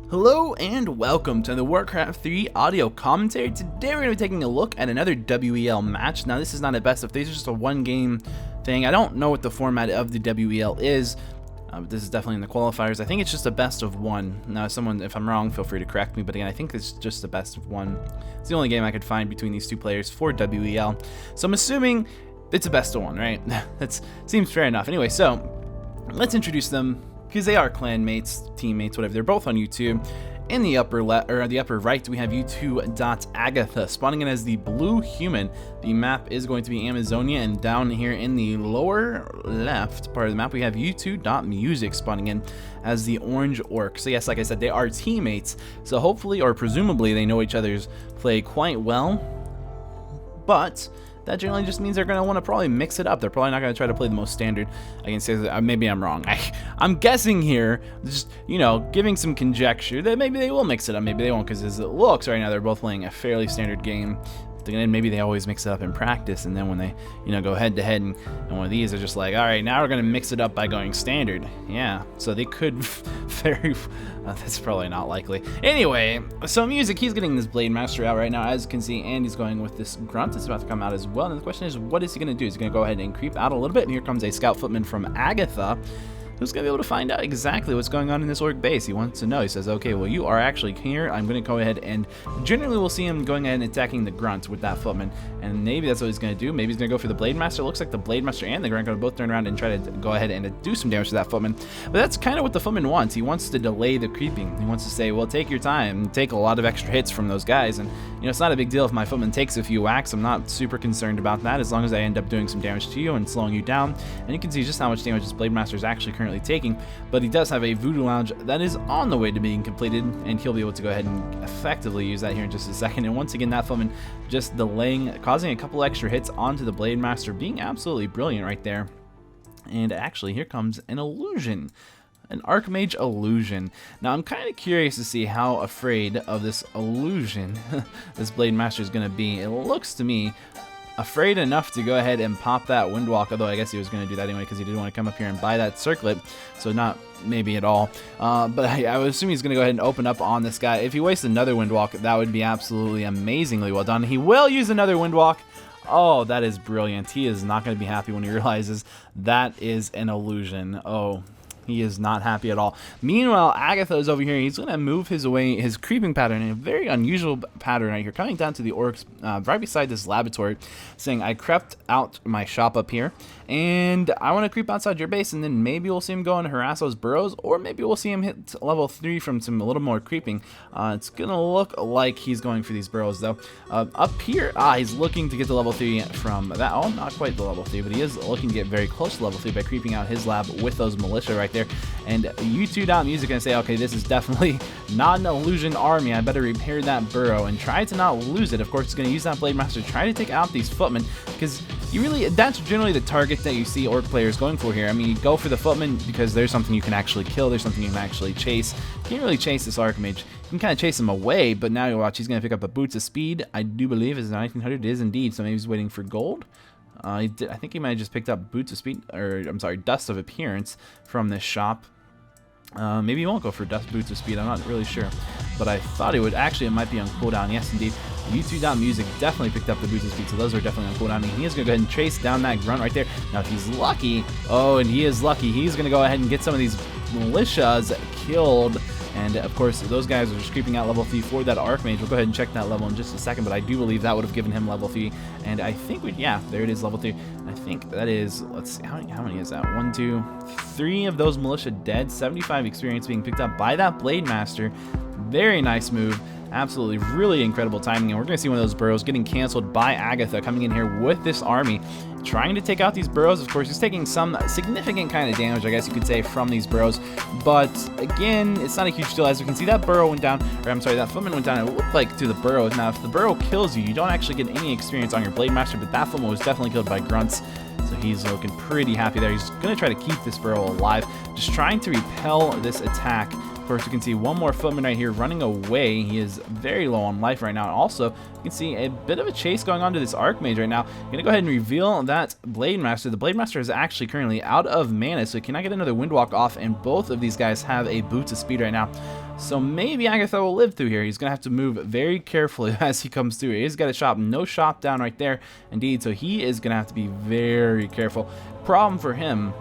Hello and welcome to the Warcraft 3 audio commentary. Today we're going to be taking a look at another WEL match. Now this is not a best of 3, this is just a one game thing. I don't know what the format of the WEL is, but this is definitely in the qualifiers. I think it's just a best of 1. Now if I'm wrong, feel free to correct me, but again, I think it's just a best of 1. It's the only game I could find between these two players for WEL. So I'm assuming it's a best of 1, right? That seems fair enough. Anyway, so let's introduce them, because they are clan mates, teammates, whatever. They're both on U2. In the upper left or the upper right, we have U2.Agatha spawning in as the blue human. The map is going to be Amazonia, and down here in the lower left part of the map, we have U2.Music spawning in as the orange orc. So yes, like I said, they are teammates. So hopefully, or presumably, they know each other's play quite well. But that generally just means they're going to want to probably mix it up. They're probably not going to try to play the most standard. I can say that maybe I'm wrong. I'm guessing here, just, you know, giving some conjecture that maybe they will mix it up. Maybe they won't, because as it looks right now, they're both playing a fairly standard game. And maybe they always mix it up in practice, and then when they, you know, go head to head and one of these are just like, all right, now we're going to mix it up by going standard. Yeah, so they could that's probably not likely. Anyway, so music, he's getting this Blade Master out right now, as you can see, and he's going with this grunt. It's about to come out as well, and the question is, what is he going to do? Is he going to go ahead and creep out a little bit? And here comes a scout footman from Agatha, who's going to be able to find out exactly what's going on in this orc base. He wants to know. He says, okay, well, you are actually here. I'm going to go ahead and generally we'll see him going ahead and attacking the grunt with that footman. And maybe that's what he's going to do. Maybe he's going to go for the Blade Master. It looks like the Blade Master and the grunt are going to both turn around and try to go ahead and do some damage to that footman. But that's kind of what the footman wants. He wants to delay the creeping. He wants to say, well, take your time, take a lot of extra hits from those guys. And, you know, it's not a big deal if my footman takes a few whacks. I'm not super concerned about that, as long as I end up doing some damage to you and slowing you down. And you can see just how much damage this Blade Master is actually currently taking. But he does have a Voodoo Lounge that is on the way to being completed, and he'll be able to go ahead and effectively use that here in just a second. And once again, that footman just delaying, causing a couple extra hits onto the Blade Master, being absolutely brilliant right there. And actually, here comes an illusion. An Archmage illusion. Now, I'm kind of curious to see how afraid of this illusion this Blade Master is going to be. It looks to me afraid enough to go ahead and pop that Windwalk, although I guess he was going to do that anyway because he didn't want to come up here and buy that circlet, so not maybe at all. But I would assume he's going to go ahead and open up on this guy. If he wastes another Windwalk, that would be absolutely amazingly well done. He will use another Windwalk. Oh, that is brilliant. He is not going to be happy when he realizes that is an illusion. Oh, he is not happy at all. Meanwhile, Agatha is over here. He's going to move his creeping pattern in a very unusual pattern right here, coming down to the orcs right beside this laboratory, saying, I crept out my shop up here, and I want to creep outside your base, and then maybe we'll see him go and harass those burrows, or maybe we'll see him hit level 3 from a little more creeping. It's going to look like he's going for these burrows, though. Up here, he's looking to get to level 3 from that. Oh, not quite the level 3, but he is looking to get very close to level 3 by creeping out his lab with those militia right there. And U2.Music gonna say, okay, this is definitely not an illusion army. I better repair that burrow and try to not lose it. Of course, he's gonna use that Blade Master to try to take out these footmen, because that's generally the target that you see orc players going for here. I mean, you go for the footman because there's something you can actually kill, there's something you can actually chase. You can't really chase this Archmage. You can kind of chase him away, but now you watch, he's gonna pick up a Boots of Speed. I do believe it's 1900. It is indeed, so maybe he's waiting for gold. I think he might have just picked up Boots of Speed, or I'm sorry, Dust of Appearance from this shop. Maybe he won't go for Boots of Speed, I'm not really sure. But I thought he would. Actually, it might be on cooldown. Yes, indeed. U2.Music definitely picked up the Boots of Speed, so those are definitely on cooldown. And he is going to go ahead and chase down that grunt right there. Now, if he's lucky, oh, and he is lucky, he's going to go ahead and get some of these militias killed. And, of course, those guys are just creeping out level 3 for that Archmage. We'll go ahead and check that level in just a second, but I do believe that would have given him level 3. And I think yeah, there it is, level 3. I think that is, let's see, how many is that? 1, 2, 3 of those militia dead, 75 experience being picked up by that Blade Master. Very nice move. Absolutely, really incredible timing, and we're going to see one of those burrows getting canceled by Agatha, coming in here with this army, trying to take out these burrows. Of course, he's taking some significant kind of damage, I guess you could say, from these burrows, but again, it's not a huge deal. As you can see, that burrow went down, or I'm sorry, that footman went down, it looked like to the burrow. Now, if the burrow kills you, you don't actually get any experience on your Blade Master, but that footman was definitely killed by grunts. So he's looking pretty happy there. He's going to try to keep this burrow alive, just trying to repel this attack. Of course, you can see one more footman right here running away. He is very low on life right now. And also, you can see a bit of a chase going on to this Archmage right now. I'm going to go ahead and reveal that Blade Master. The Blade Master is actually currently out of mana, so he cannot get another Windwalk off, and both of these guys have a Boots of Speed right now. So maybe Agatha will live through here. He's going to have to move very carefully as he comes through. He's got a shop, no shop down right there, indeed. So he is going to have to be very careful. Problem for him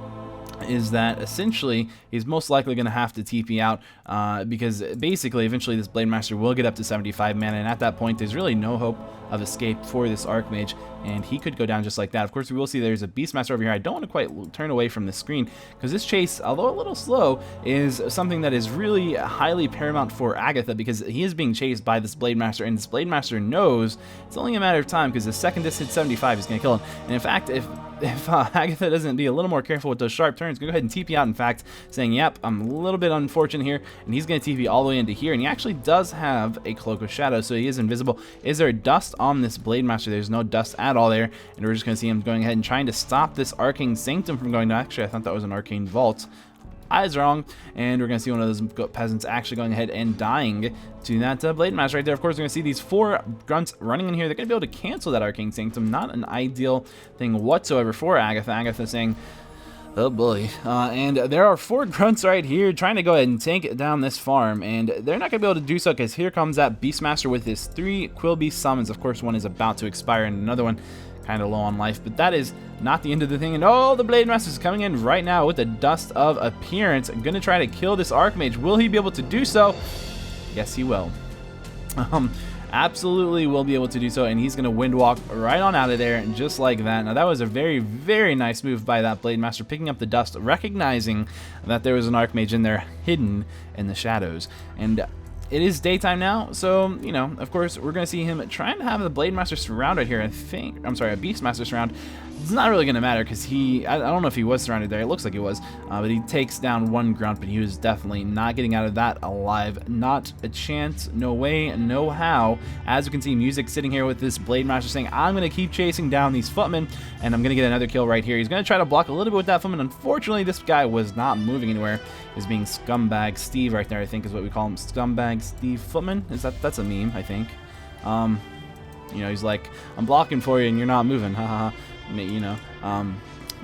is that essentially he's most likely going to have to TP out because basically eventually this Blade Master will get up to 75 mana, and at that point there's really no hope of escape for this Archmage, and he could go down just like that. Of course, we will see there's a Beastmaster over here. I don't want to quite turn away from the screen because this chase, although a little slow, is something that is really highly paramount for Agatha because he is being chased by this Blade Master, and this Blade Master knows it's only a matter of time because the second this hits 75, he's going to kill him. And in fact, if Agatha doesn't be a little more careful with those sharp turns, go ahead and TP out, in fact, saying, yep, I'm a little bit unfortunate here, and he's going to TP all the way into here, and he actually does have a Cloak of Shadow, so he is invisible. Is there dust on this Blade Master? There's no dust at all there, and we're just going to see him going ahead and trying to stop this Arcane Sanctum from going down. Actually, I thought that was an Arcane Vault. I was wrong, and we're going to see one of those peasants actually going ahead and dying to that Blade Master right there. Of course, we're going to see these 4 grunts running in here. They're going to be able to cancel that Arcane Sanctum. Not an ideal thing whatsoever for Agatha. Agatha saying, oh boy. And there are 4 grunts right here trying to go ahead and take down this farm, and they're not going to be able to do so because here comes that Beastmaster with his 3 Quill Beast summons. Of course, one is about to expire, and another one kind of low on life, but that is not the end of the thing. And oh, the Blade Master is coming in right now with the Dust of Appearance. I'm gonna try to kill this Archmage. Will he be able to do so? Yes, he will. Absolutely will be able to do so, and he's gonna wind walk right on out of there just like that. Now that was a very, very nice move by that Blade Master, picking up the dust, recognizing that there was an Archmage in there hidden in the shadows. And it is daytime now, so, you know, of course, we're going to see him trying to have the Blade Master surround right here. a Beastmaster surround. It's not really going to matter because I don't know if he was surrounded there. It looks like he was, but he takes down 1 grunt, but he was definitely not getting out of that alive. Not a chance, no way, no how. As you can see, Music sitting here with this Blade Master saying, I'm going to keep chasing down these footmen, and I'm going to get another kill right here. He's going to try to block a little bit with that footman. Unfortunately, this guy was not moving anywhere. He's being Scumbag Steve right there, I think is what we call him. Scumbag Steve Footman? That's a meme, I think. You know, he's like, I'm blocking for you and you're not moving, haha. You know,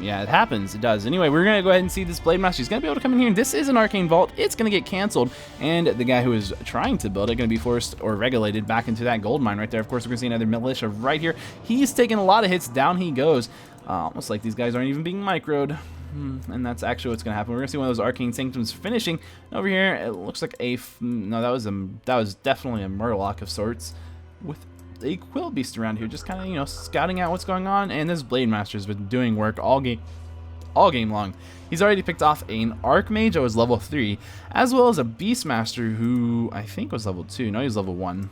yeah, it happens, it does. Anyway, we're gonna go ahead and see this Blade Master. He's gonna be able to come in here, and this is an Arcane Vault. It's gonna get canceled, and the guy who is trying to build it gonna be forced or regulated back into that gold mine right there. Of course, we're gonna see another militia right here. He's taking a lot of hits. Down he goes. Almost like these guys aren't even being microed. And that's actually what's gonna happen. We're gonna see one of those Arcane Sanctums finishing over here. It looks like no, that was definitely a Murloc of sorts with a Quill Beast around here, just kind of, you know, scouting out what's going on. And this Blade Master's been doing work all game long. He's already picked off an Archmage that was level 3, as well as a Beastmaster who I think was level 2. No, he's level 1.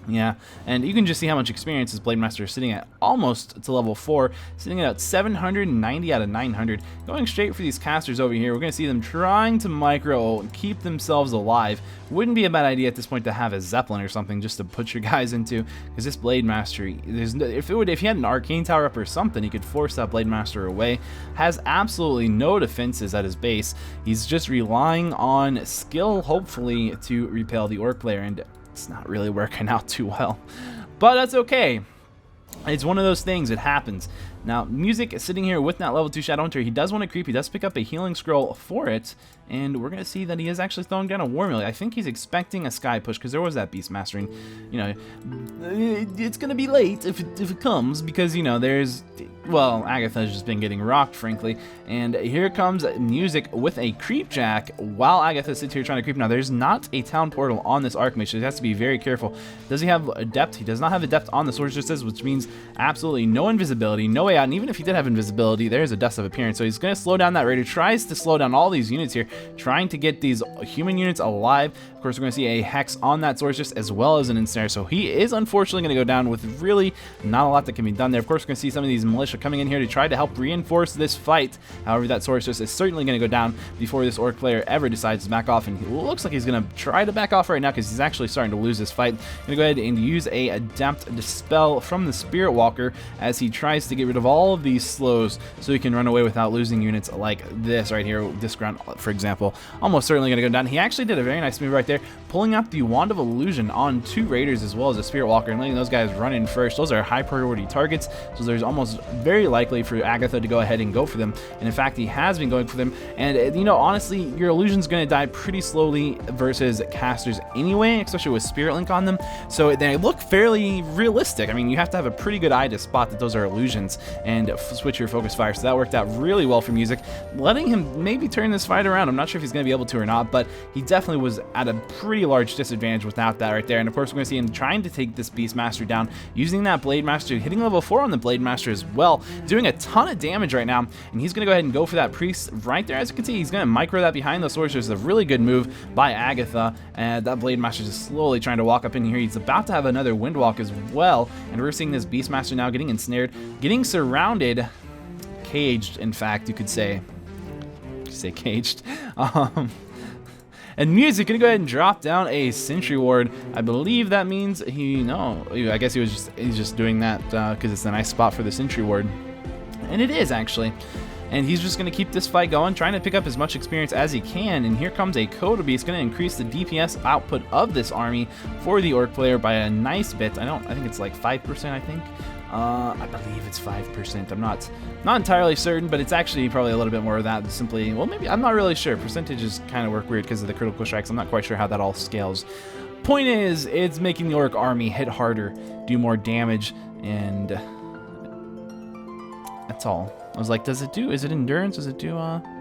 Yeah, and you can just see how much experience this Blade Master is sitting at, almost to level 4, sitting at 790 out of 900. Going straight for these casters over here, we're going to see them trying to micro and keep themselves alive. Wouldn't be a bad idea at this point to have a Zeppelin or something just to put your guys into, because this Blade Master, if he had an Arcane Tower up or something, he could force that Blade Master away. Has absolutely no defenses at his base. He's just relying on skill, hopefully, to repel the Orc player, and it's not really working out too well, but that's okay. It's one of those things, it happens. Now, Music is sitting here with that level 2 Shadow Hunter. He does want to creep, he does pick up a healing scroll for it, and we're going to see that he is actually throwing down a War Melee. I think he's expecting a Sky Push, because there was that Beastmaster, and, you know, it's going to be late if it comes, because, you know, well, Agatha's just been getting rocked, frankly, and here comes Music with a Creep Jack, while Agatha sits here trying to creep. Now, there's not a Town Portal on this Archmage, so he has to be very careful. Does he have Adept? He does not have Adept on the Sorceresses, which means absolutely no invisibility, no way out, and even if he did have invisibility, there's a Dust of Appearance, so he's going to slow down that Raider, tries to slow down all these units here, trying to get these human units alive. Of course, we're going to see a Hex on that Sorceress as well as an Ensnare, so he is unfortunately going to go down with really not a lot that can be done there. Of course, we're going to see some of these militia coming in here to try to help reinforce this fight. However, that Sorceress is certainly going to go down before this Orc player ever decides to back off, and he looks like he's going to try to back off right now because he's actually starting to lose this fight. I'm going to go ahead and use a Adept Dispel from the Spirit Walker as he tries to get rid of all of these slows so he can run away without losing units like this right here, this grunt, for example. example, almost certainly going to go down. He actually did a very nice move right there, pulling out the Wand of Illusion on 2 Raiders as well as a Spirit Walker and letting those guys run in first. Those are high priority targets, so there's almost very likely for Agatha to go ahead and go for them. And in fact, he has been going for them. And you know, honestly, your illusion's going to die pretty slowly versus casters anyway, especially with Spirit Link on them. So they look fairly realistic. I mean, you have to have a pretty good eye to spot that those are illusions and switch your focus fire. So that worked out really well for Music, letting him maybe turn this fight around. I'm not sure if he's going to be able to or not, but he definitely was at a pretty large disadvantage without that right there. And of course, we're going to see him trying to take this Beastmaster down, using that Blade Master, hitting level 4 on the Blade Master as well, doing a ton of damage right now. And he's going to go ahead and go for that Priest right there. As you can see, he's going to micro that behind the Sorceress. A really good move by Agatha. And that Blade Master is slowly trying to walk up in here. He's about to have another Windwalk as well. And we're seeing this Beastmaster now getting ensnared, getting surrounded, caged, in fact, you could say. Caged. And Music gonna go ahead and drop down a Sentry Ward. I believe that means I guess he's just doing that because it's a nice spot for the Sentry Ward. And it is actually. And he's just going to keep this fight going, trying to pick up as much experience as he can. And here comes a Kodo Beast, going to increase the DPS output of this army for the Orc player by a nice bit. I think it's like 5%, I think. I believe it's 5%. I'm not entirely certain, but it's actually probably a little bit more of that. Simply, well, maybe, I'm not really sure. Percentages kind of work weird because of the critical strikes. I'm not quite sure how that all scales. Point is, it's making the Orc army hit harder, do more damage, and that's all. I was like, is it endurance? Does it do, no,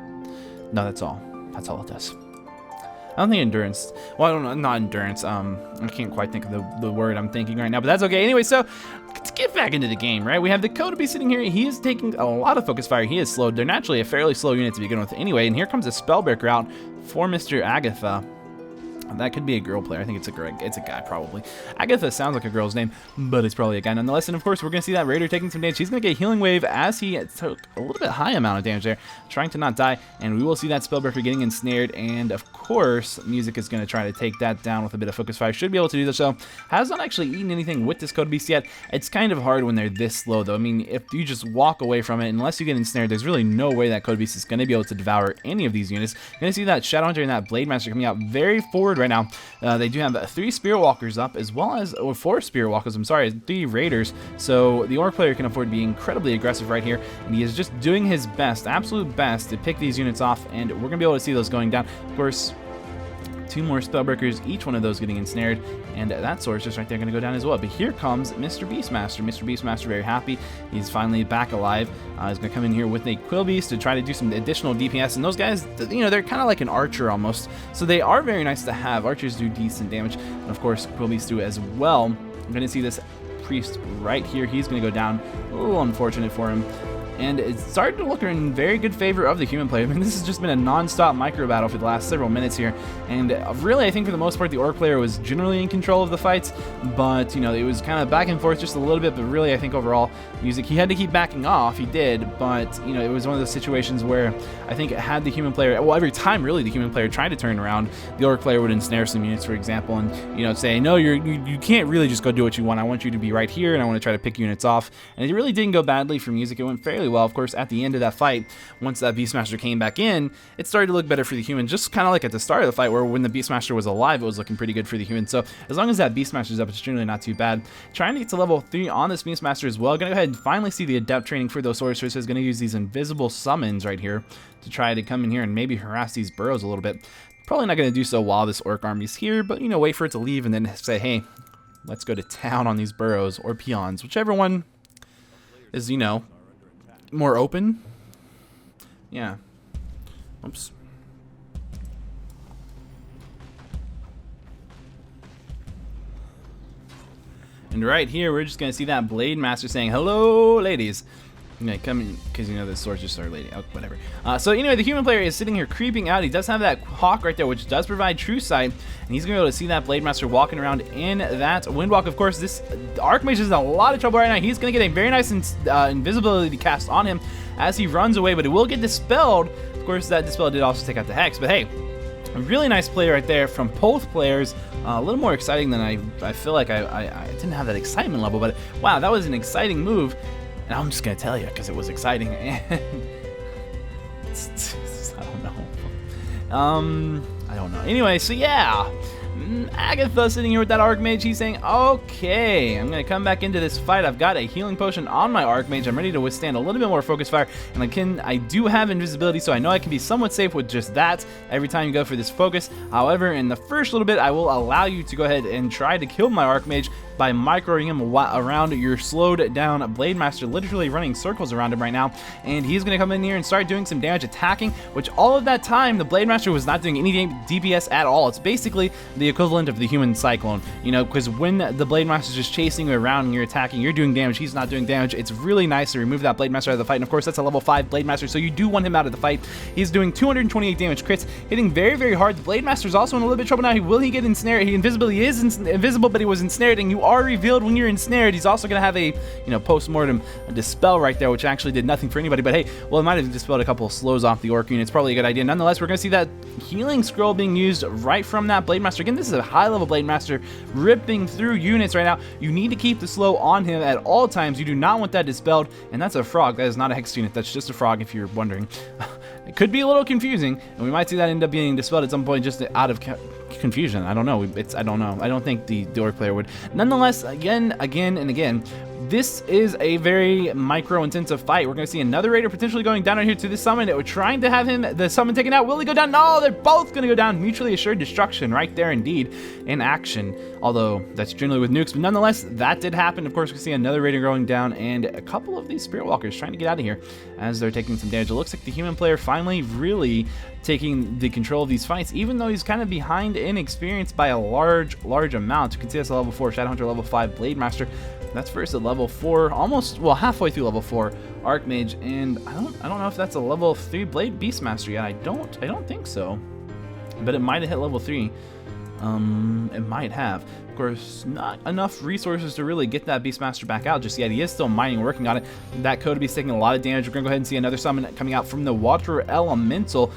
that's all. That's all it does. I don't think endurance, well, I don't know, not endurance, I can't quite think of the word I'm thinking right now, but that's okay. Anyway, so, let's get back into the game, right? We have the Kodo Beast sitting here. He is taking a lot of focus fire. He is slowed. They're naturally a fairly slow unit to begin with anyway, and here comes a Spellbreaker out for Mr. Agatha. That could be a girl player. I think it's a girl. It's a guy, probably. Agatha sounds like a girl's name, but it's probably a guy nonetheless. And of course, we're going to see that Raider taking some damage. He's going to get Healing Wave as he took a little bit high amount of damage there, trying to not die. And we will see that Spellbreaker getting ensnared. And of course, Music is going to try to take that down with a bit of focus fire. Should be able to do this. So has not actually eaten anything with this Kodo Beast yet. It's kind of hard when they're this slow, though. I mean, if you just walk away from it, unless you get ensnared, there's really no way that Kodo Beast is going to be able to devour any of these units. You're going to see that Shadowhunter and that Blade Master coming out very forward right now. They do have 3 Spirit Walkers up, as well as 4 Spirit Walkers, 3 Raiders, so the Orc player can afford to be incredibly aggressive right here, and he is just doing his best, absolute best, to pick these units off, and we're going to be able to see those going down. Of course, 2 more Spellbreakers, each one of those getting ensnared, and that Sorceress right there going to go down as well. But here comes Mr. Beastmaster. Mr. Beastmaster very happy. He's finally back alive. He's going to come in here with a Quill Beast to try to do some additional DPS. And those guys, you know, they're kind of like an archer almost. So they are very nice to have. Archers do decent damage. And of course, Quill Beasts do as well. I'm going to see this Priest right here. He's going to go down. A little unfortunate for him. And it's starting to look in very good favor of the human player. I mean, this has just been a non-stop micro battle for the last several minutes here. And really, I think for the most part, the Orc player was generally in control of the fights. But, you know, it was kind of back and forth just a little bit. But really, I think overall, Music, he had to keep backing off. He did. But, you know, it was one of those situations where I think it had the human player, well, every time really the human player tried to turn around, the Orc player would ensnare some units, for example, and, you know, say, no, you can't really just go do what you want. I want you to be right here, and I want to try to pick units off. And it really didn't go badly for Music. It went fairly well. Of course, at the end of that fight, once that Beastmaster came back in, it started to look better for the human, just kind of like at the start of the fight, where when the Beastmaster was alive, it was looking pretty good for the human. So as long as that Beastmaster's up, it's generally not too bad. Trying to get to level 3 on this Beastmaster as well. Gonna go ahead and finally see the adept training for those sorceresses. Gonna use these invisible summons right here to try to come in here and maybe harass these burrows a little bit. Probably not gonna do so while this Orc army's here, but, you know, wait for it to leave and then say, hey, let's go to town on these burrows or peons, whichever one is, you know, more open. Yeah. Oops. And right here, we're just going to see that Blade Master saying, hello, ladies. Yeah, come in, because you know the sorceress are lady. Oh, whatever. So anyway, the human player is sitting here creeping out. He does have that hawk right there, which does provide true sight, and he's gonna be able to see that Blade Master walking around in that Windwalk. Of course, this Archmage is in a lot of trouble right now. He's gonna get a very nice invisibility cast on him as he runs away, but it will get dispelled. Of course, that dispel did also take out the Hex, but hey, a really nice play right there from both players. A little more exciting than I feel like I didn't have that excitement level, but wow, that was an exciting move. And I'm just going to tell you because it was exciting. I don't know. I don't know. Anyway, so yeah. Agatha sitting here with that Archmage, he's saying, okay, I'm going to come back into this fight. I've got a healing potion on my Archmage. I'm ready to withstand a little bit more focus fire, and I do have invisibility, so I know I can be somewhat safe with just that every time you go for this focus. However, in the first little bit, I will allow you to go ahead and try to kill my Archmage by microing him around your slowed down Blade Master, literally running circles around him right now, and he's going to come in here and start doing some damage attacking, which all of that time the Blade Master was not doing any DPS at all. It's basically the equivalent of the human Cyclone, you know, because when the Blade Master is just chasing you around and you're attacking, you're doing damage, he's not doing damage. It's really nice to remove that Blade Master out of the fight, and of course that's a level 5 Blade Master, so you do want him out of the fight. He's doing 228 damage crits, hitting very, very hard. The Blade Master is also in a little bit of trouble now. Will he get ensnared? He is invisible, but he was ensnared, and you are revealed when you're ensnared. He's also going to have a, you know, post-mortem dispel right there, which actually did nothing for anybody, but hey, well, it might have dispelled a couple of slows off the Orc unit. It's probably a good idea. Nonetheless, we're going to see that healing scroll being used right from that Blade Master. Again, this is a high-level Blade Master ripping through units right now. You need to keep the slow on him at all times. You do not want that dispelled, and that's a frog. That is not a hex unit. That's just a frog, if you're wondering. It could be a little confusing, and we might see that end up being dispelled at some point just out of confusion. I don't know. I don't know. I don't think the Orc player would. Nonetheless, again, and again, this is a very micro-intensive fight. We're going to see another Raider potentially going down right here to the summon. We're trying to have the summon taken out. Will he go down? No, they're both going to go down. Mutually assured destruction right there indeed in action. Although that's generally with nukes. But nonetheless, that did happen. Of course, we see another Raider going down and a couple of these Spirit Walkers trying to get out of here as they're taking some damage. It looks like the human player finally really taking the control of these fights, even though he's kind of behind in experience by a large amount. You can see that's a level 4 Shadowhunter, level 5 Blade Master. That's versus a level 4, almost, well, halfway through level 4 Archmage, and I don't know if that's a level 3 Blade Beastmaster yet. I don't think so, but it might have hit level 3. It might have. Of course, not enough resources to really get that Beastmaster back out just yet. He is still mining, working on it. That Kodabe's taking a lot of damage. We're gonna go ahead and see another summon coming out from the Water Elemental,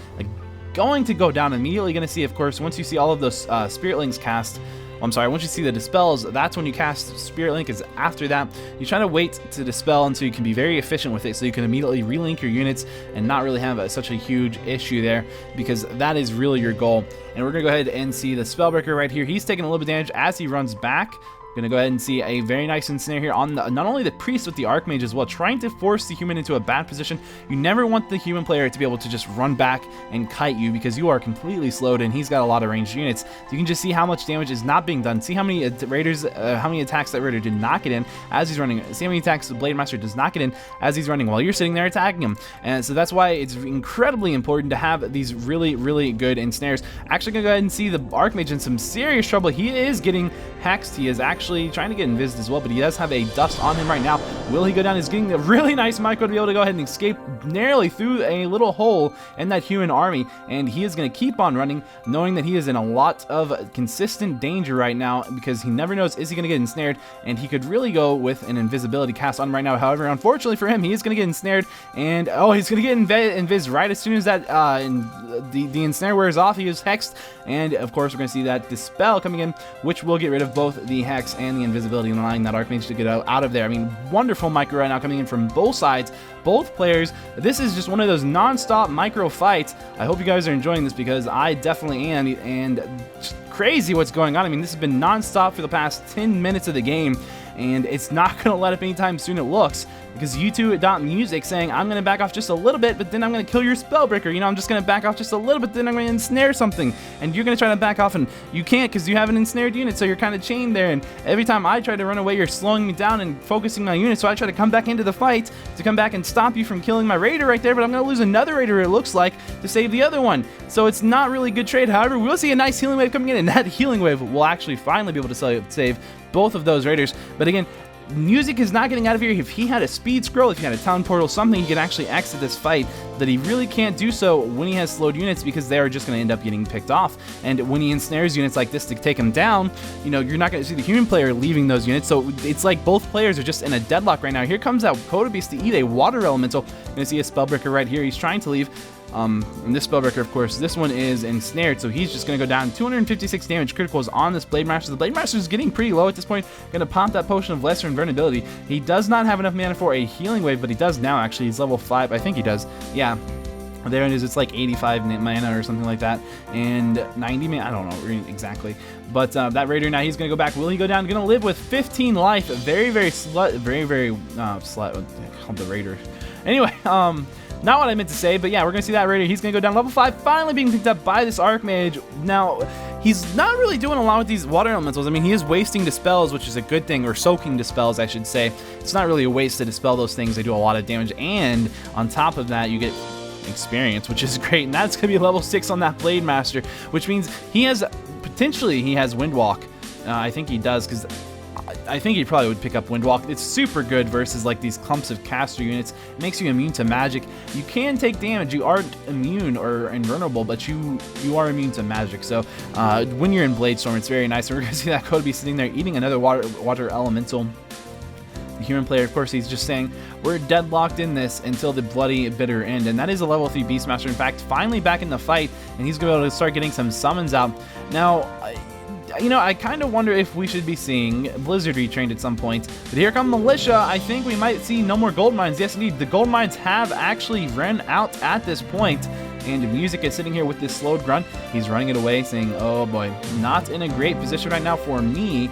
going to go down immediately. Gonna see, of course, once you see all of those Spirit-Lings cast. I'm sorry, once you see the dispels, that's when you cast Spirit Link, is after that. You try to wait to dispel until you can be very efficient with it, so you can immediately relink your units and not really have such a huge issue there, because that is really your goal. And we're going to go ahead and see the Spellbreaker right here. He's taking a little bit of damage as he runs back. Gonna go ahead and see a very nice ensnare here on not only the priest but the archmage as well, trying to force the human into a bad position. You never want the human player to be able to just run back and kite you, because you are completely slowed and he's got a lot of ranged units. So you can just see how much damage is not being done. See how many raiders, how many attacks that raider did not get in as he's running. See how many attacks the Blade Master does not get in as he's running while you're sitting there attacking him. And so that's why it's incredibly important to have these really good ensnares. Actually gonna go ahead and see the archmage in some serious trouble. He is getting hexed. He is actually trying to get invised as well, but he does have a dust on him right now. Will he go down? He's getting a really nice micro to be able to go ahead and escape narrowly through a little hole in that human army, and he is going to keep on running, knowing that he is in a lot of consistent danger right now, because he never knows, is he going to get ensnared, and he could really go with an invisibility cast on him right now. However, unfortunately for him, he is going to get ensnared, and oh, he's going to get invis right as soon as that the ensnare wears off. He is hexed, and of course we're going to see that dispel coming in, which will get rid of both the hex and the invisibility, and allowing that archmage to get out of there. I mean, wonderful micro right now coming in from both sides, both players. This is just one of those non-stop micro fights. I hope you guys are enjoying this, because I definitely am, and just crazy what's going on. I mean, this has been non-stop for the past 10 minutes of the game, and it's not going to let up anytime soon, it looks, because U2.Music saying, I'm going to back off just a little bit, but then I'm going to kill your Spellbreaker. You know, I'm just going to back off just a little bit, then I'm going to ensnare something. And you're going to try to back off, and you can't, because you have an ensnared unit, so you're kind of chained there. And every time I try to run away, you're slowing me down and focusing my unit, so I try to come back into the fight to come back and stop you from killing my Raider right there, but I'm going to lose another Raider, it looks like, to save the other one. So it's not really a good trade. However, we'll see a nice healing wave coming in, and that healing wave will actually finally be able to save both of those Raiders. But again, Music is not getting out of here. If he had a speed scroll, if he had a town portal, something, he could actually exit this fight, that he really can't do so when he has slowed units, because they're just going to end up getting picked off. And when he ensnares units like this to take him down, you know, you're not going to see the human player leaving those units. So it's like both players are just in a deadlock right now. Here comes that Kodabe's to eat a water elemental. You're going to see a Spellbreaker right here. He's trying to leave. And this Spellbreaker, of course, this one is ensnared, so he's just going to go down. 256 damage criticals on this Blade Master. The Blade Master is getting pretty low at this point. Going to pop that Potion of Lesser Invulnerability. He does not have enough mana for a healing wave, but he does now, actually. He's level 5. I think he does. Yeah. There it is. It's like 85 mana or something like that, and 90 mana. I don't know exactly, but that Raider now he's gonna go back. Will he go down? Gonna live with 15 life. Very slut. Called the Raider. Anyway, not what I meant to say, but yeah, we're gonna see that Raider. He's gonna go down level 5, finally being picked up by this Archmage. Now, he's not really doing a lot with these water elementals. I mean, he is wasting dispels, which is a good thing, or soaking dispels, I should say. It's not really a waste to dispel those things. They do a lot of damage, and on top of that, you get experience, which is great, and that's gonna be level 6 on that Blade Master, which means he has Windwalk. I think he does, because I think he probably would pick up Windwalk. It's super good versus like these clumps of caster units. It makes you immune to magic. You can take damage. You aren't immune or invulnerable, but you are immune to magic. So when you're in Blade Storm, it's very nice. And we're gonna see that Kobe sitting there eating another water elemental. The human player, of course, he's just saying, we're deadlocked in this until the bloody bitter end. And that is a level 3 Beastmaster. In fact, finally back in the fight, and he's going to be able to start getting some summons out. Now, you know, I kind of wonder if we should be seeing Blizzard retrained at some point. But here come Militia. I think we might see no more gold mines. Yes, indeed. The gold mines have actually run out at this point. And Music is sitting here with this slowed grunt. He's running it away, saying, oh boy, not in a great position right now for me.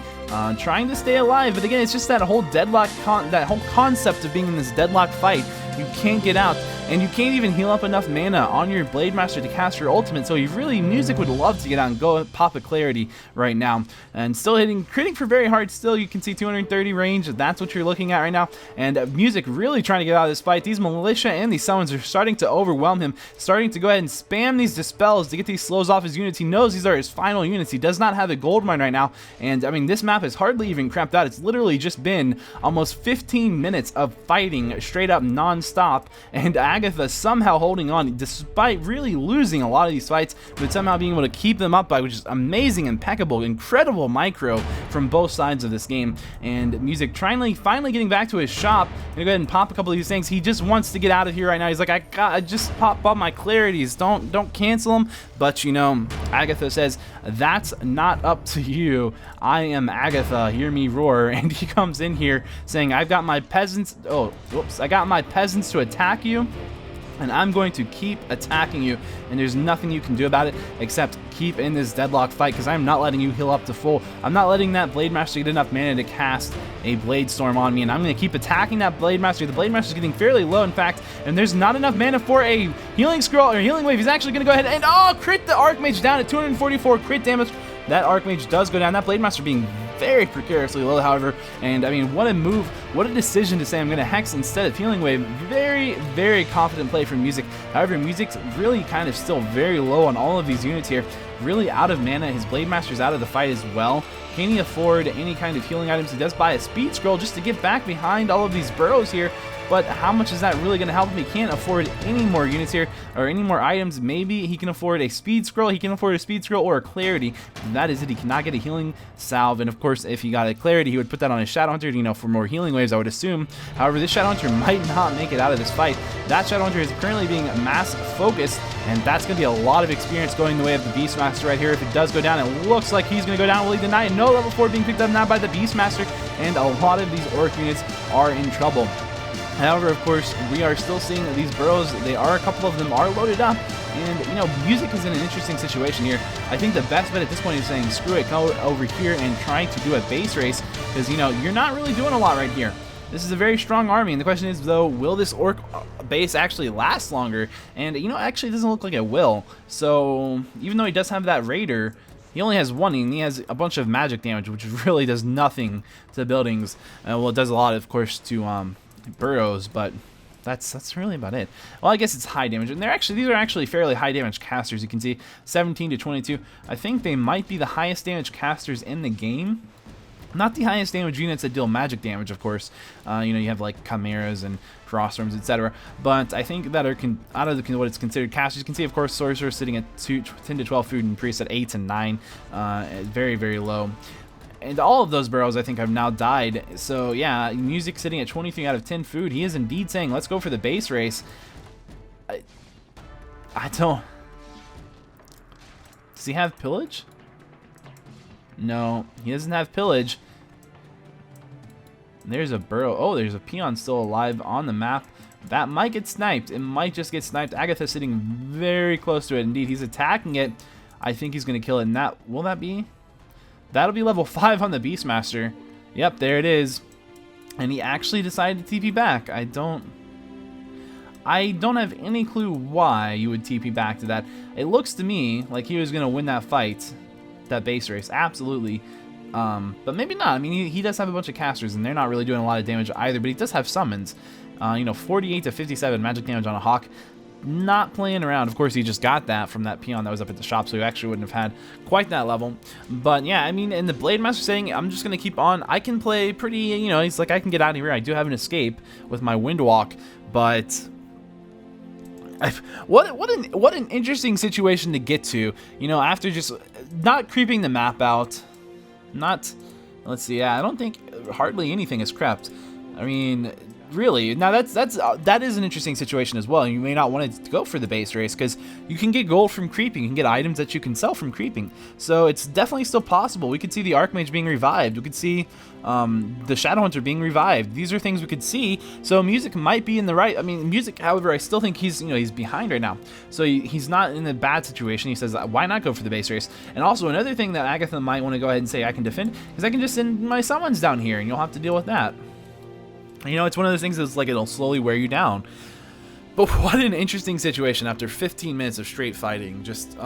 Trying to stay alive, but again, it's just that whole deadlock, that whole concept of being in this deadlock fight. You can't get out, and you can't even heal up enough mana on your Blade Master to cast your ultimate, so you really, Music would love to get out and go pop a Clarity right now. And still critting for very hard still, you can see 230 range, that's what you're looking at right now, and Music really trying to get out of this fight. These Militia and these summons are starting to overwhelm him, starting to go ahead and spam these Dispels to get these slows off his units. He knows these are his final units. He does not have a gold mine right now, and I mean, this map is hardly even cramped out. It's literally just been almost 15 minutes of fighting straight up non-stop, and Agatha somehow holding on despite really losing a lot of these fights, but somehow being able to keep them up by, which is amazing, impeccable, incredible micro from both sides of this game. And Music finally getting back to his shop. Gonna go ahead and pop a couple of these things. He just wants to get out of here right now. He's like, I just pop up my Clarities, don't cancel them. But you know, Agatha says, that's not up to you. I am Agatha, hear me roar. And he comes in here saying, I've got my peasants, I got my peasants to attack you, and I'm going to keep attacking you, and there's nothing you can do about it except keep in this deadlock fight, because I'm not letting you heal up to full. I'm not letting that Blade Master get enough mana to cast a Blade Storm on me, and I'm going to keep attacking that Blade Master. The Blade Master is getting fairly low, in fact, and there's not enough mana for a Healing Scroll or Healing Wave. He's actually going to go ahead and, crit the Archmage down at 244 crit damage. That Archmage does go down. That Blade Master being very precariously low, however, and I mean, what a move, what a decision to say I'm going to Hex instead of Healing Wave. Very confident play from Music. However, Music's really kind of still very low on all of these units here, really out of mana. His Blade Master's out of the fight as well. Can he afford any kind of healing items? He does buy a Speed Scroll just to get back behind all of these burrows here, but how much is that really going to help him? He can't afford any more units here, or any more items. Maybe he can afford a Speed Scroll, he can afford a Speed Scroll or a Clarity. And that is it. He cannot get a Healing Salve, and of course, if he got a Clarity, he would put that on his Shadowhunter, you know, for more Healing Waves, I would assume. However, this Shadowhunter might not make it out of this fight. That Shadowhunter is currently being mass focused, and that's going to be a lot of experience going the way of the Beastmaster right here. If it does go down, it looks like he's going to go down. Will he deny it? No, level 4 being picked up now by the Beastmaster, and a lot of these Orc units are in trouble. However, of course, we are still seeing that these burrows, a couple of them are loaded up, and, you know, Music is in an interesting situation here. I think the best bet at this point is saying, screw it, go over here and try to do a base race, because, you know, you're not really doing a lot right here. This is a very strong army, and the question is, though, will this Orc base actually last longer? And, you know, actually it doesn't look like it will. So, even though he does have that Raider, he only has one, and he has a bunch of magic damage, which really does nothing to buildings. Well, it does a lot, of course, to burrows, but that's really about it. Well, I guess it's high damage, and these are actually fairly high damage casters. You can see 17 to 22. I think they might be the highest damage casters in the game. Not the highest damage units that deal magic damage, of course. You know, you have like chimeras and froststorms, etc. But I think that are out of what it's considered casters. You can see, of course, sorcerer sitting at 10 to 12 food, and priest at 8 and 9. Very low. And all of those burrows, I think, have now died. So, yeah, Music sitting at 23 out of 10 food. He is indeed saying, let's go for the base race. I don't... Does he have pillage? No, he doesn't have pillage. There's a burrow. Oh, there's a peon still alive on the map. That might get sniped. It might just get sniped. Agatha's sitting very close to it. Indeed, he's attacking it. I think he's going to kill it. And will that be? That'll be level 5 on the Beastmaster. Yep, there it is. And he actually decided to TP back. I don't have any clue why you would TP back to that. It looks to me like he was going to win that fight, that base race. Absolutely. But maybe not. I mean, he does have a bunch of casters, and they're not really doing a lot of damage either, but he does have summons. 48 to 57 magic damage on a Hawk. Not playing around. Of course, he just got that from that peon that was up at the shop, so he actually wouldn't have had quite that level. But yeah, I mean, in the Blade Master saying, I'm just going to keep on. I can play pretty, he's like, I can get out of here. I do have an escape with my Windwalk, but what an interesting situation to get to, after just not creeping the map out. Let's see, yeah, I don't think hardly anything has crept. I mean, really, now that is an interesting situation as well. You may not want to go for the base race because you can get gold from creeping. You can get items that you can sell from creeping. So it's definitely still possible. We could see the Archmage being revived. We could see the Shadow Hunter being revived. These are things we could see. So Music might be in the right. I mean, Music, however, I still think he's he's behind right now. So he's not in a bad situation. He says, why not go for the base race? And also another thing that Agatha might want to go ahead and say I can defend is I can just send my summons down here and you'll have to deal with that. It's one of those things that's like it'll slowly wear you down. But what an interesting situation after 15 minutes of straight fighting. Just,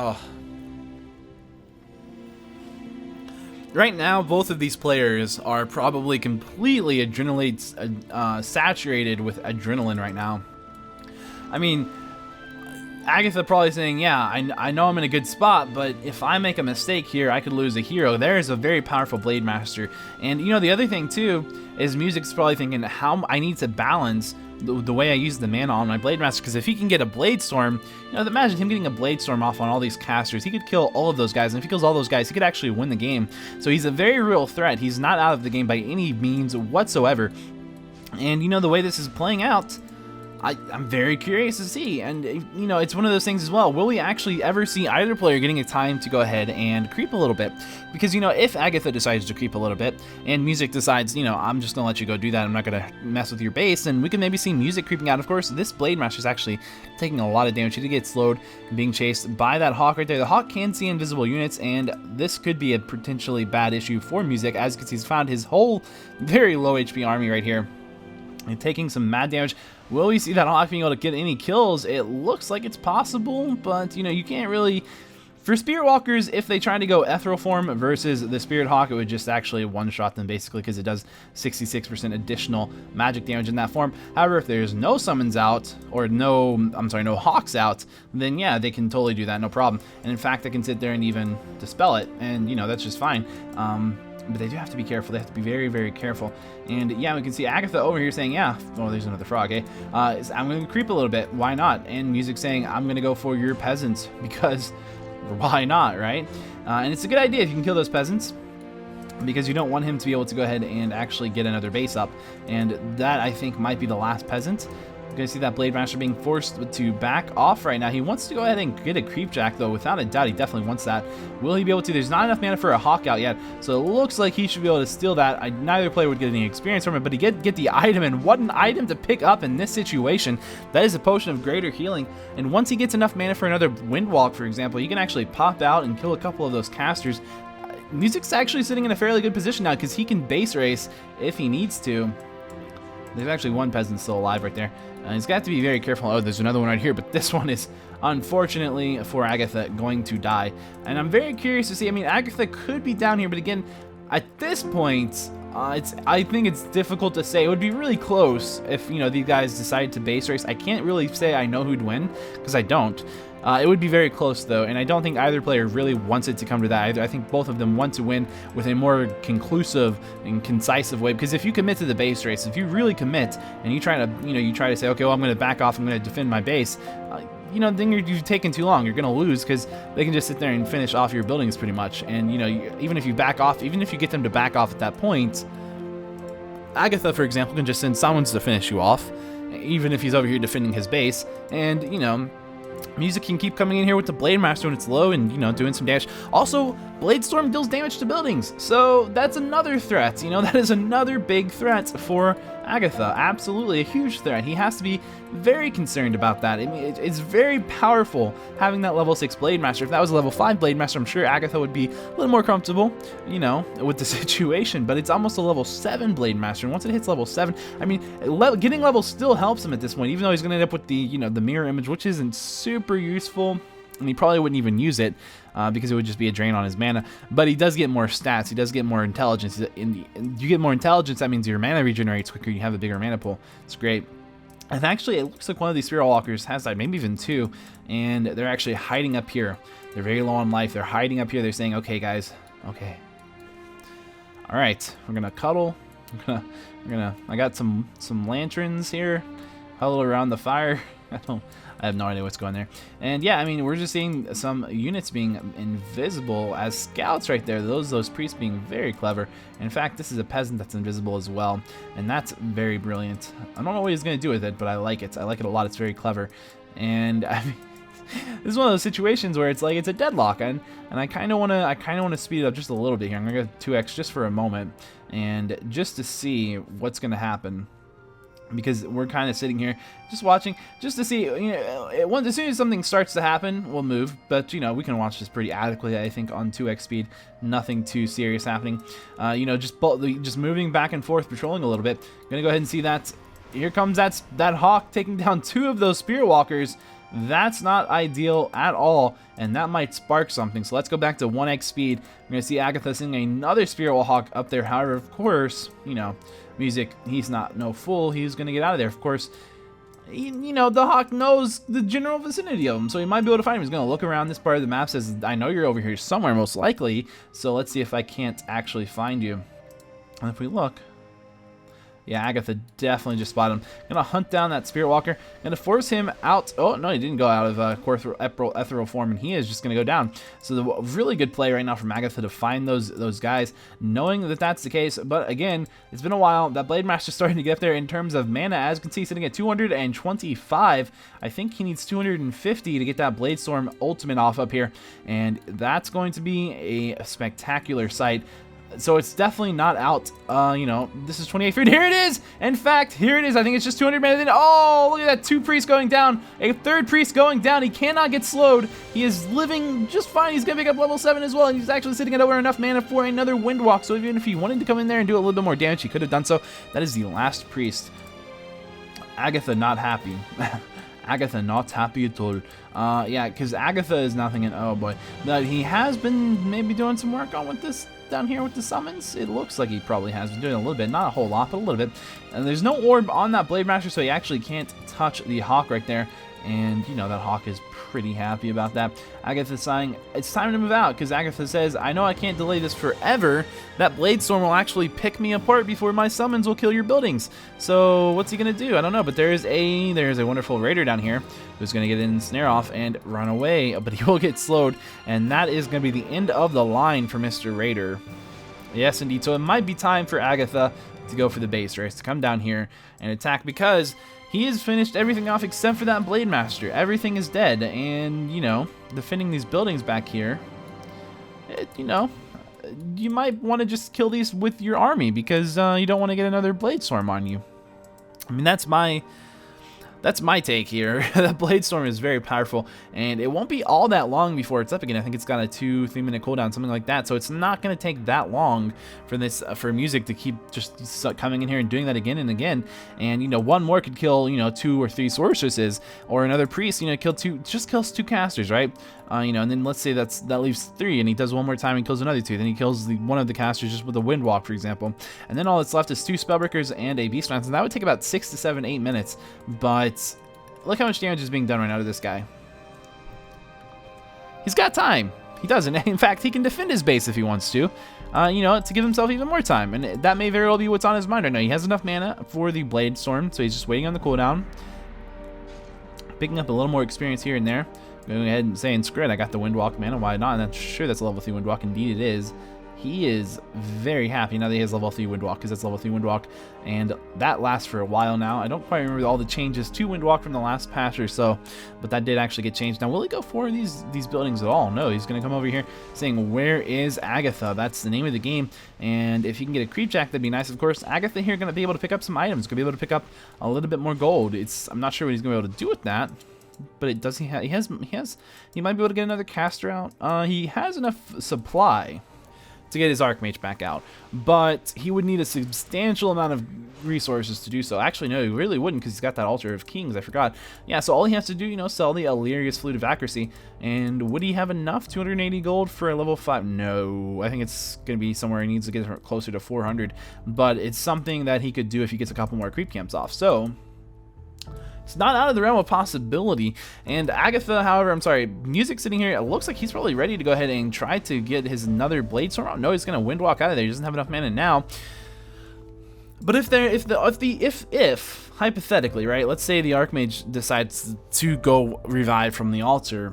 Right now, both of these players are probably completely saturated with adrenaline right now. I mean, Agatha probably saying, yeah, I know I'm in a good spot, but if I make a mistake here, I could lose a hero. There is a very powerful Blade Master. And, the other thing, too, is Music's probably thinking how I need to balance the way I use the mana on my Blade Master, because if he can get a Blade Storm, imagine him getting a Blade Storm off on all these casters. He could kill all of those guys, and if he kills all those guys, he could actually win the game. So he's a very real threat. He's not out of the game by any means whatsoever. And, the way this is playing out, I'm very curious to see, and it's one of those things as well. Will we actually ever see either player getting a time to go ahead and creep a little bit? Because if Agatha decides to creep a little bit and Music decides, I'm just gonna let you go do that, I'm not gonna mess with your base, and we can maybe see Music creeping out. Of course, this Blade Master is actually taking a lot of damage. He did get slowed and being chased by that Hawk right there. The Hawk can see invisible units, and this could be a potentially bad issue for Music, as you can see he's found his whole very low HP army right here and taking some mad damage. Will we see that Hawk being able to get any kills? It looks like it's possible, but you can't really. For Spirit Walkers, if they try to go Ethereal form versus the Spirit Hawk, it would just actually one-shot them basically, because it does 66% additional magic damage in that form. However, if there's no summons out, or no Hawks out, then yeah, they can totally do that, no problem. And in fact, they can sit there and even dispel it, and that's just fine. But they do have to be careful. They have to be very, very careful. And yeah, we can see Agatha over here saying, yeah, oh, there's another frog, eh? I'm going to creep a little bit. Why not? And Music saying, I'm going to go for your peasants, because why not, right? And it's a good idea if you can kill those peasants, because you don't want him to be able to go ahead and actually get another base up. And that, I think, might be the last peasant. You're going to see that Blade Master being forced to back off right now. He wants to go ahead and get a Creep Jack, though. Without a doubt, he definitely wants that. Will he be able to? There's not enough mana for a Hawk out yet, so it looks like he should be able to steal that. Neither player would get any experience from it, but he get the item, and what an item to pick up in this situation. That is a Potion of Greater Healing, and once he gets enough mana for another Windwalk, for example, he can actually pop out and kill a couple of those casters. Music's actually sitting in a fairly good position now, because he can base race if he needs to. There's actually one peasant still alive right there. He's got to be very careful. Oh, there's another one right here, but this one is, unfortunately for Agatha, going to die. And I'm very curious to see. I mean, Agatha could be down here, but again, at this point, I think it's difficult to say. It would be really close if, these guys decided to base race. I can't really say I know who'd win, because I don't. It would be very close, though, and I don't think either player really wants it to come to that either. I think both of them want to win with a more conclusive and concise way, because if you commit to the base race, if you really commit, and you try to say, okay, well, I'm going to back off, I'm going to defend my base, then you've taken too long. You're going to lose, because they can just sit there and finish off your buildings pretty much, and, even if you back off, even if you get them to back off at that point, Agatha, for example, can just send someone to finish you off, even if he's over here defending his base, and, Music can keep coming in here with the Blade Master when it's low and, doing some damage. Also, Blade Storm deals damage to buildings, so that's another threat. That is another big threat for Agatha, absolutely a huge threat. He has to be very concerned about that. I mean, it's very powerful having that level 6 Blade Master. If that was a level 5 Blade Master, I'm sure Agatha would be a little more comfortable, you know, with the situation. But it's almost a level 7 Blade Master, and once it hits level 7, I mean, getting levels still helps him at this point, even though he's going to end up with the, you know, the mirror image, which isn't super useful. And he probably wouldn't even use it because it would just be a drain on his mana. But he does get more stats. He does get more intelligence. You get more intelligence, that means your mana regenerates quicker. You have a bigger mana pool. It's great. And actually, it looks like one of these Spirit Walkers has died, maybe even two. And they're actually hiding up here. They're very low on life. They're hiding up here. They're saying, okay, guys. Okay. All right. We're going to cuddle. I got some lanterns here. Huddle around the fire. I have no idea what's going there. And yeah, I mean, we're just seeing some units being invisible as scouts right there. Those priests being very clever. In fact, this is a peasant that's invisible as well, and that's very brilliant. I don't know what he's going to do with it, but I like it. I like it a lot. It's very clever. And I mean, this is one of those situations where it's like it's a deadlock, and I kind of want to speed it up just a little bit here. I'm going to go 2x just for a moment, and just to see what's going to happen. Because we're kind of sitting here just watching just to see, you know, as soon as something starts to happen, we'll move. But, you know, we can watch this pretty adequately, I think, on 2x speed. Nothing too serious happening. You know, just moving back and forth, patrolling a little bit. Gonna go ahead and see that. Here comes that hawk taking down two of those Spirit Walkers. That's not ideal at all, and that might spark something. So let's go back to 1x speed. We're going to see Agatha sending another Spirit Hawk up there. However, of course, you know, Music, he's not no fool. He's going to get out of there. Of course, you know, the Hawk knows the general vicinity of him, so he might be able to find him. He's going to look around this part of the map, says, I know you're over here somewhere, most likely, so let's see if I can't actually find you. And if we look... Yeah, Agatha definitely just spotted him. Gonna hunt down that Spirit Walker. Gonna force him out. Oh, no, he didn't go out of core ethereal form, and he is just gonna go down. So the really good play right now from Agatha to find those guys, knowing that that's the case. But again, it's been a while. That Blade Master's starting to get up there in terms of mana. As you can see, sitting at 225. I think he needs 250 to get that Blade Storm ultimate off up here, and that's going to be a spectacular sight. So it's definitely not out, you know, this is 28 feet. Here it is! In fact, here it is. I think it's just 200 mana. Oh, look at that. 2 priests going down. A 3rd priest going down. He cannot get slowed. He is living just fine. He's going to pick up level 7 as well. And he's actually sitting at over enough mana for another Windwalk. So even if he wanted to come in there and do a little bit more damage, he could have done so. That is the last priest. Agatha not happy. Agatha not happy at all. Yeah, because Agatha is nothing, and oh boy. But he has been maybe doing some work on with this down here with the summons. It looks like he probably has been doing a little bit, not a whole lot, but a little bit. And there's no orb on that Blade Master, so he actually can't touch the Hawk right there. And, you know, that Hawk is pretty happy about that. Agatha's saying, it's time to move out, because Agatha says, I know I can't delay this forever. That Blade Storm will actually pick me apart before my summons will kill your buildings. So, what's he going to do? I don't know, but there's a wonderful Raider down here who's going to get in, snare off, and run away. But he will get slowed, and that is going to be the end of the line for Mr. Raider. Yes, indeed. So, it might be time for Agatha to go for the base race, to come down here and attack, because he has finished everything off except for that Blade Master. Everything is dead, and, you know, defending these buildings back here, you know, you might want to just kill these with your army, because you don't want to get another Blade Storm on you. I mean, that's my take here. That Blade Storm is very powerful, and it won't be all that long before it's up again. I think it's got a 2-3 minute cooldown, something like that. So it's not going to take that long for this for Music to keep just coming in here and doing that again and again. And, you know, one more could kill, you know, 2 or 3 sorceresses, or another priest, you know, just kills 2 casters, right? You know, and then let's say that leaves 3, and he does one more time and kills another 2. Then he kills one of the casters just with a Windwalk, for example. And then all that's left is 2 Spellbreakers and a Beast Lance, and that would take about 6 to 7, 8 minutes. But look how much damage is being done right now to this guy. He's got time. He doesn't. In fact, he can defend his base if he wants to, you know, to give himself even more time. And that may very well be what's on his mind right now. He has enough mana for the Blade Storm, so he's just waiting on the cooldown. Picking up a little more experience here and there. Going ahead and saying, screw it, I got the Windwalk mana, why not? And I'm sure that's a level 3 Windwalk, indeed it is. he is very happy now that he has level 3 Windwalk, because that's level 3 Windwalk, and that lasts for a while now. I don't quite remember all the changes to Windwalk from the last patch or so, but that did actually get changed. Now, will he go for these buildings at all? No, he's going to come over here saying, where is Agatha? That's the name of the game, and if he can get a creep jack, that'd be nice. Of course, Agatha here going to be able to pick up some items, going to be able to pick up a little bit more gold. I'm not sure what he's going to be able to do with that. But it does he might be able to get another caster out. He has enough supply to get his Archmage back out, but he would need a substantial amount of resources to do so. Actually, no, he really wouldn't, because he's got that Altar of Kings. I forgot. Yeah, so all he has to do, you know, sell the Illyria's Flute of Accuracy. And would he have enough? 280 gold for a level 5? No, I think it's going to be somewhere he needs to get closer to 400. But it's something that he could do if he gets a couple more creep camps off. So it's not out of the realm of possibility. And Agatha, however, Music sitting here, it looks like he's probably ready to go ahead and try to get his another Blade Storm out. No, he's going to Windwalk out of there. He doesn't have enough mana now. But if hypothetically, right, let's say the Archmage decides to go revive from the altar,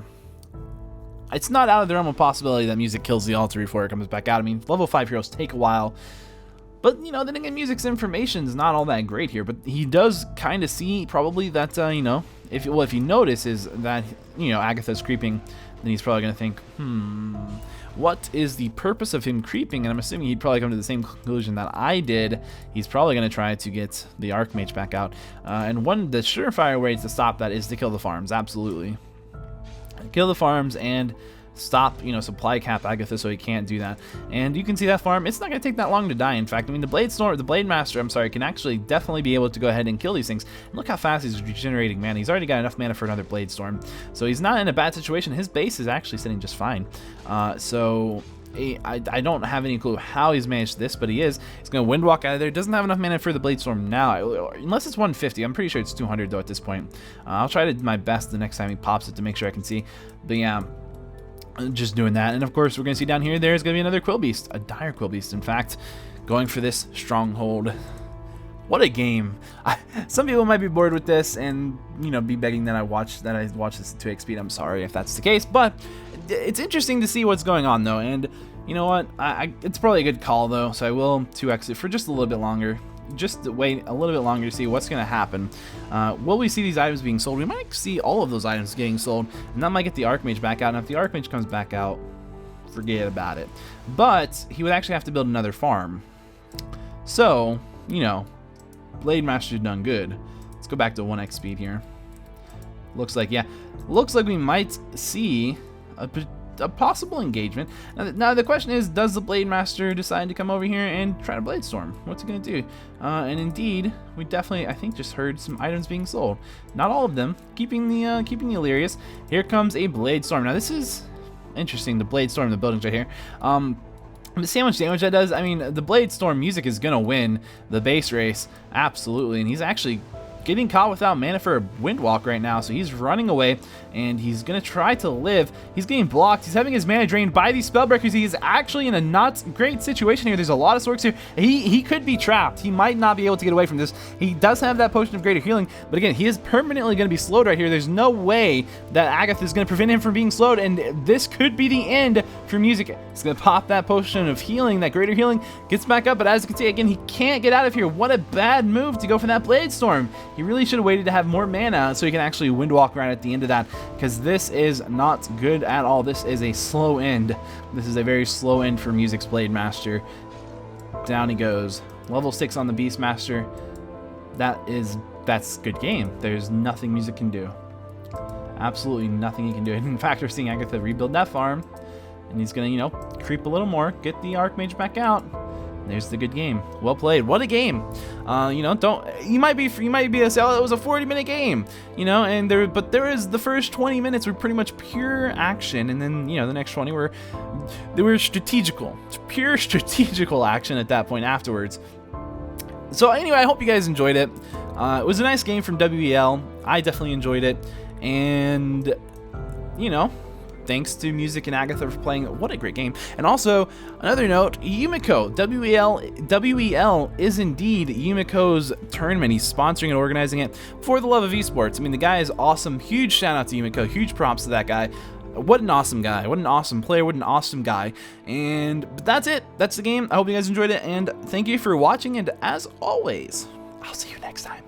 it's not out of the realm of possibility that Music kills the altar before it comes back out. I mean, level 5 heroes take a while. But, you know, then again, Music's information is not all that great here. But he does kind of see probably that, you know, if he notices that, you know, Agatha's creeping, then he's probably going to think, what is the purpose of him creeping? And I'm assuming he'd probably come to the same conclusion that I did. He's probably going to try to get the Archmage back out. And the surefire way to stop that is to kill the farms. Absolutely. Kill the farms and stop, you know, supply cap Agatha so he can't do that. And you can see that farm, it's not going to take that long to die. In fact, I mean, the Blade Master, can actually definitely be able to go ahead and kill these things. And look how fast he's regenerating mana. He's already got enough mana for another Blade Storm. So he's not in a bad situation. His base is actually sitting just fine. I don't have any clue how he's managed this, but he is. He's going to Windwalk out of there. Doesn't have enough mana for the Blade Storm now, unless it's 150. I'm pretty sure it's 200 though at this point. I'll try to do my best the next time he pops it to make sure I can see. But yeah, just doing that. And of course, we're going to see down here, there's going to be another Quill Beast, a dire Quill Beast, in fact, going for this stronghold. What a game. Some people might be bored with this and, you know, be begging that I watch this at 2x speed. I'm sorry if that's the case, but it's interesting to see what's going on though. And you know what, it's probably a good call though, so I will 2x it for just a little bit longer. Just to wait a little bit longer to see what's going to happen. Will we see these items being sold? We might see all of those items getting sold, and that might get the Archmage back out. And if the Archmage comes back out, forget about it. But he would actually have to build another farm. So, you know, Blade Master's done good. Let's go back to 1x speed here. Looks like we might see a possible engagement. Now the question is, does the Blade Master decide to come over here and try to Blade Storm? What's he gonna do? And indeed, we definitely, I think, just heard some items being sold. Not all of them. Keeping the Illyrius. Here comes a Blade Storm. Now this is interesting. The Blade Storm, the buildings right here. See how much damage that does? I mean, the Blade Storm Music is gonna win the base race, absolutely, and he's actually getting caught without mana for a Windwalk right now, so he's running away, and he's gonna try to live. He's getting blocked. He's having his mana drained by these Spellbreakers. He is actually in a not great situation here. There's a lot of Sorks here. He could be trapped. He might not be able to get away from this. He does have that Potion of Greater Healing, but again, he is permanently gonna be slowed right here. There's no way that Agatha is gonna prevent him from being slowed, and this could be the end for Music. He's gonna pop that Potion of Healing, that Greater Healing, gets back up, but as you can see, again, he can't get out of here. What a bad move to go for that Blade Storm. He really should have waited to have more mana so he can actually Windwalk right at the end of that, because this is not good at all. This is a slow end. This is a very slow end for Music's Blade Master. Down he goes. Level 6 on the Beastmaster. That's good game. There's nothing Music can do. Absolutely nothing he can do. In fact, we're seeing Agatha rebuild that farm, and he's gonna, you know, creep a little more, get the Archmage back out. There's the good game. Well played. What a game. You know, you might be a say, oh, it was a 40-minute game, you know, but there is the first 20 minutes were pretty much pure action, and then, you know, the next 20 were strategical. Pure strategical action at that point afterwards. So anyway, I hope you guys enjoyed it. It was a nice game from WEL. I definitely enjoyed it, and you know, thanks to Music and Agatha for playing. What a great game. And also, another note, Yumiko, WEL is indeed Yumiko's tournament. He's sponsoring and organizing it for the love of esports. I mean, the guy is awesome. Huge shout out to Yumiko. Huge props to that guy. what an awesome guy. What an awesome player. What an awesome guy. But that's it. That's the game. I hope you guys enjoyed it, and thank you for watching, and as always, I'll see you next time.